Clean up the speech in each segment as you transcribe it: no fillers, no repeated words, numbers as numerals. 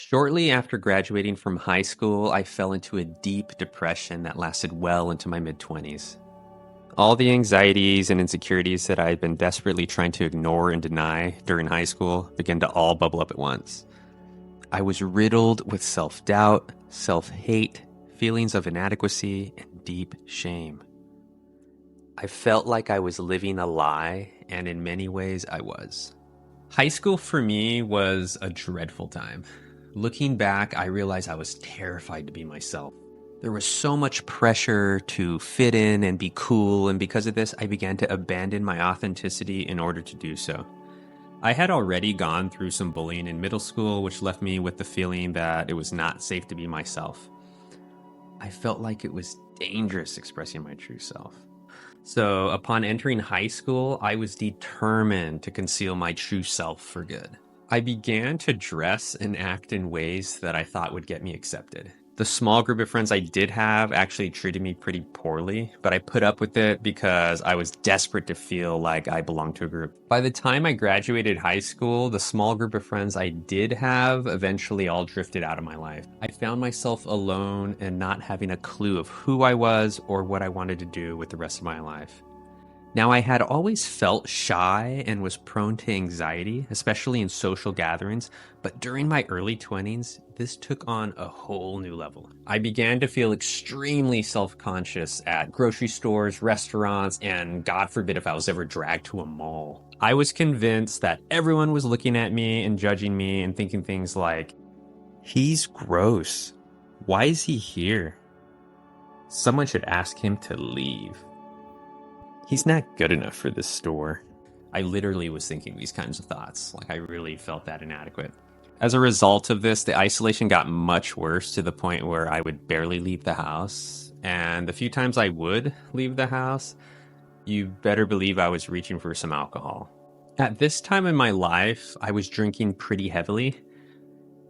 Shortly after graduating from high school, I fell into a deep depression that lasted well into my mid 20s. All the anxieties and insecurities that I had been desperately trying to ignore and deny during high school began to all bubble up at once. I was riddled with self doubt, self hate, feelings of inadequacy, and deep shame. I felt like I was living a lie, and in many ways I was. High school for me was a dreadful time. Looking back, I realized I was terrified to be myself. There was so much pressure to fit in and be cool, and because of this, I began to abandon my authenticity in order to do so. I had already gone through some bullying in middle school, which left me with the feeling that it was not safe to be myself. I felt like it was dangerous expressing my true self. So, upon entering high school, I was determined to conceal my true self for good. I began to dress and act in ways that I thought would get me accepted. The small group of friends I did have actually treated me pretty poorly, but I put up with it because I was desperate to feel like I belonged to a group. By the time I graduated high school, the small group of friends I did have eventually all drifted out of my life. I found myself alone and not having a clue of who I was or what I wanted to do with the rest of my life. Now, I had always felt shy and was prone to anxiety, especially in social gatherings, but during my early 20s, this took on a whole new level. I began to feel extremely self-conscious at grocery stores, restaurants, and God forbid if I was ever dragged to a mall. I was convinced that everyone was looking at me and judging me and thinking things like, "He's gross. Why is he here? Someone should ask him to leave. He's not good enough for this store." I literally was thinking these kinds of thoughts. Like, I really felt that inadequate. As a result of this, the isolation got much worse to the point where I would barely leave the house. And the few times I would leave the house, you better believe I was reaching for some alcohol. At this time in my life, I was drinking pretty heavily.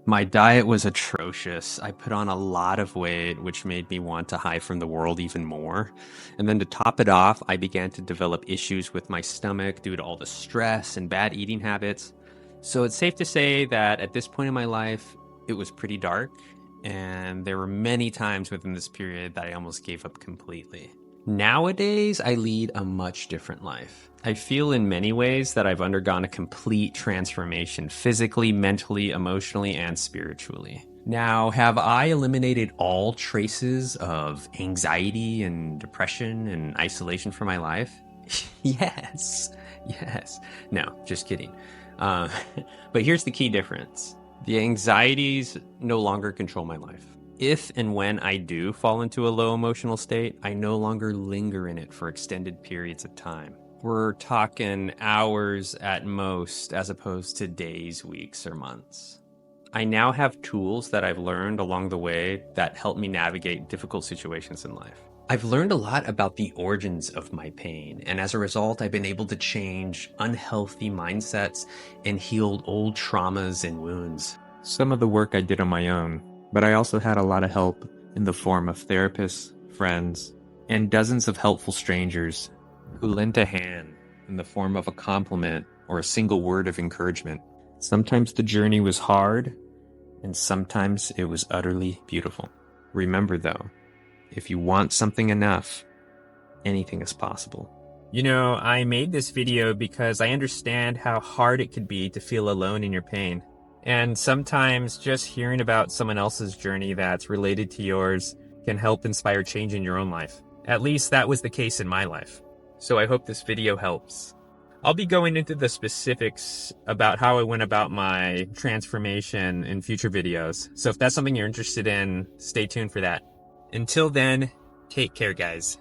My diet was atrocious. I put on a lot of weight, which made me want to hide from the world even more. And then to top it off, I began to develop issues with my stomach due to all the stress and bad eating habits. So it's safe to say that at this point in my life, it was pretty dark. And there were many times within this period that I almost gave up completely. Nowadays, I lead a much different life. I feel in many ways that I've undergone a complete transformation physically, mentally, emotionally, and spiritually. Now, have I eliminated all traces of anxiety and depression and isolation from my life? Yes. No, just kidding. But here's the key difference. The anxieties no longer control my life. If and when I do fall into a low emotional state, I no longer linger in it for extended periods of time. We're talking hours at most, as opposed to days, weeks, or months. I now have tools that I've learned along the way that help me navigate difficult situations in life. I've learned a lot about the origins of my pain, and as a result, I've been able to change unhealthy mindsets and heal old traumas and wounds. Some of the work I did on my own, but I also had a lot of help in the form of therapists, friends, and dozens of helpful strangers who lent a hand in the form of a compliment or a single word of encouragement. Sometimes the journey was hard, and sometimes it was utterly beautiful. Remember though, if you want something enough, anything is possible. You know, I made this video because I understand how hard it could be to feel alone in your pain. And sometimes just hearing about someone else's journey that's related to yours can help inspire change in your own life. At least that was the case in my life. So I hope this video helps. I'll be going into the specifics about how I went about my transformation in future videos. So if that's something you're interested in, stay tuned for that. Until then, take care, guys.